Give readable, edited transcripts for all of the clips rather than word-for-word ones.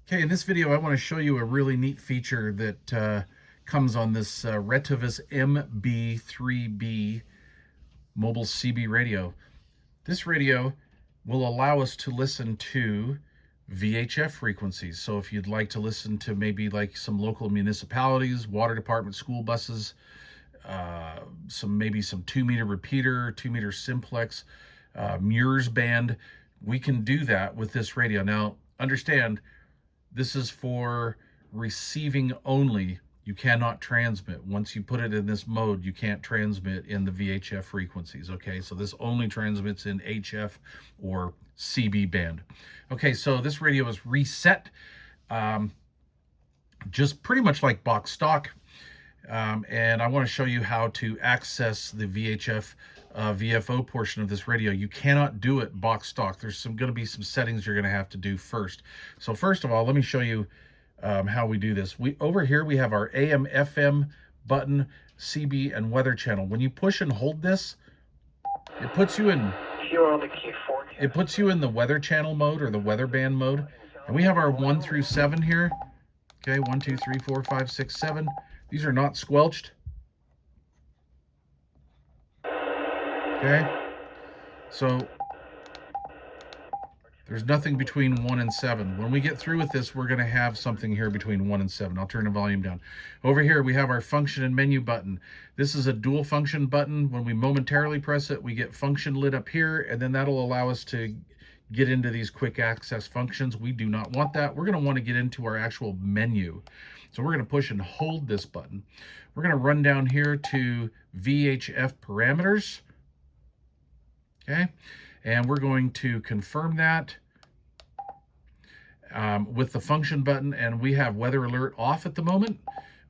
Okay, in this video I want to show you a really neat feature that comes on this RETEVIS MB3B mobile CB radio. This radio will allow us to listen to VHF frequencies. So if you'd like to listen to maybe like some local municipalities, water department, school buses, maybe some 2-meter repeater, 2-meter simplex, Muir's band, we can do that with this radio. Now, understand, this is for receiving only. You cannot transmit. Once you put it in this mode, you can't transmit in the VHF frequencies, okay? So this only transmits in HF or CB band. Okay, so this radio is reset, just pretty much like box stock. And I want to show you how to access the VHF VFO portion of this radio. You cannot do it box stock. There's going to be some settings you're going to have to do first. So first of all, let me show you how we do this. Over here we have our AM, FM button, CB, and weather channel. When you push and hold this, it puts you in the weather channel mode or the weather band mode. And we have our 1 through 7 here. Okay, 1, 2, 3, 4, 5, 6, 7. These are not squelched. Okay, so there's nothing between 1 and 7. When we get through with this, we're going to have something here between 1 and 7. I'll turn the volume down. Over here, we have our function and menu button. This is a dual function button. When we momentarily press it, we get function lit up here, and then that'll allow us to get into these quick access functions. We do not want that. We're going to want to get into our actual menu. So we're going to push and hold this button. We're going to run down here to VHF parameters. Okay, and we're going to confirm that with the function button, and we have weather alert off at the moment.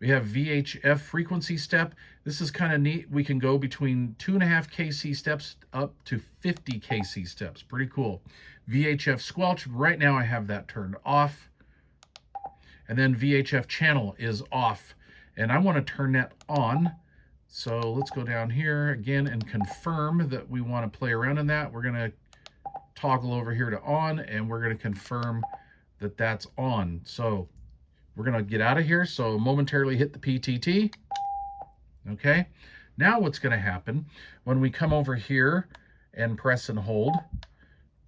We have VHF frequency step. This is kind of neat. We can go between 2.5 kc steps up to 50 kc steps. Pretty cool. VHF squelch, right now I have that turned off. And then VHF channel is off, and I want to turn that on. So let's go down here again and confirm that we want to play around in that. We're going to toggle over here to on, and we're going to confirm that that's on. So we're going to get out of here. So momentarily hit the PTT. Okay. Now what's going to happen when we come over here and press and hold.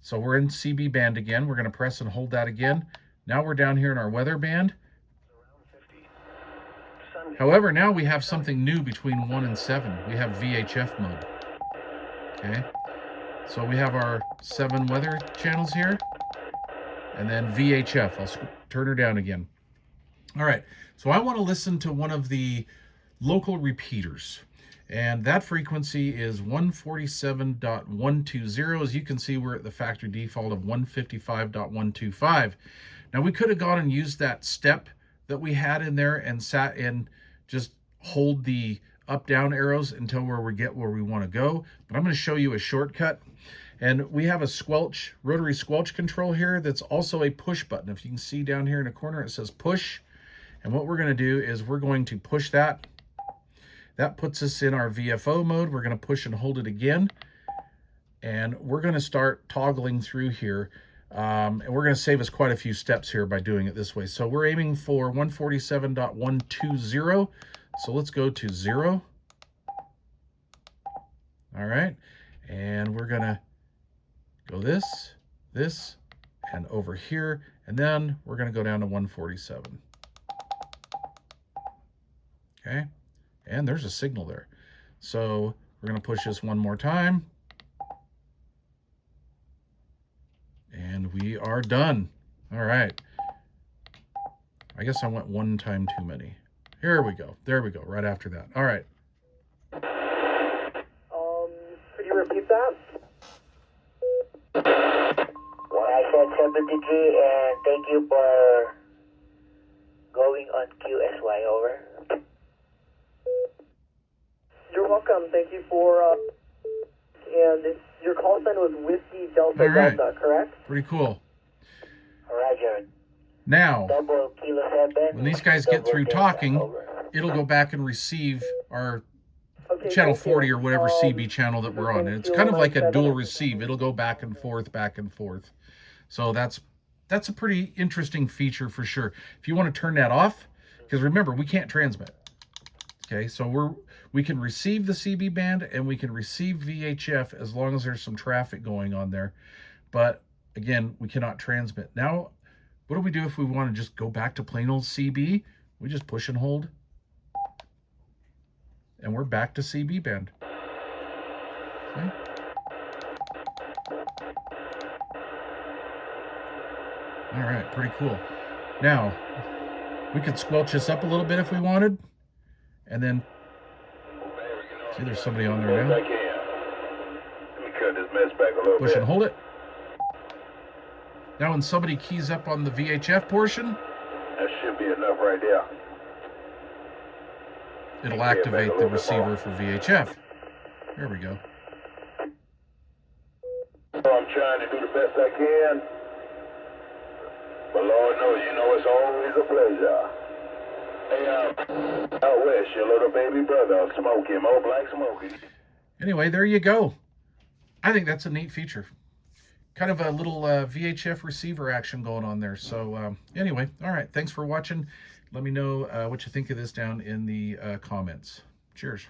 So we're in CB band again. We're going to press and hold that again. Now we're down here in our weather band. However, now we have something new between 1 and 7. We have VHF mode. Okay, so we have our 7 weather channels here, and then VHF. I'll turn her down again. All right, so I want to listen to one of the local repeaters, and that frequency is 147.120. As you can see, we're at the factory default of 155.125. Now we could have gone and used that step that we had in there and sat and just hold the up-down arrows until we get where we want to go. But I'm going to show you a shortcut. And we have a squelch, rotary squelch control here that's also a push button. If you can see down here in the corner, it says push. And what we're going to do is we're going to push that. That puts us in our VFO mode. We're going to push and hold it again. And we're going to start toggling through here. And we're going to save us quite a few steps here by doing it this way. So we're aiming for 147.120. So let's go to 0. All right. And we're going to go this, and over here. And then we're going to go down to 147. Okay. And there's a signal there. So we're going to push this one more time. And we are done. All right. I guess I went one time too many. Here we go. There we go. Right after that. All right. Could you repeat that? Well, I said 73, and thank you for going on QSY, over. You're welcome. Thank you for, and your call sign was Whiskey Delta Delta, correct? Pretty cool. Roger. Now, Double Kilo 7. when these guys get through talking, it'll go back and receive our channel 40 or whatever CB channel that we're on. And it's kind of like a dual receive. It'll go back and forth, back and forth. So that's that's a pretty interesting feature for sure. If you want to turn that off, because remember, we can't transmit. Okay, so we can receive the CB band and we can receive VHF as long as there's some traffic going on there. But again, we cannot transmit. Now, what do we do if we want to just go back to plain old CB? We just push and hold. And we're back to CB band. Okay. All right, pretty cool. Now, we could squelch this up a little bit if we wanted. And then, see, there's somebody on there now. Push and hold it. Now when somebody keys up on the VHF portion, that should be enough right there. It'll activate the receiver for VHF. There we go. I'm trying to do the best I can. But Lord knows, you know, it's always a pleasure. Hey, out west, your little baby brother, Smokey, Mo Black Smokey. Anyway, there you go. I think that's a neat feature. Kind of a little VHF receiver action going on there. So anyway, all right. Thanks for watching. Let me know what you think of this down in the comments. Cheers.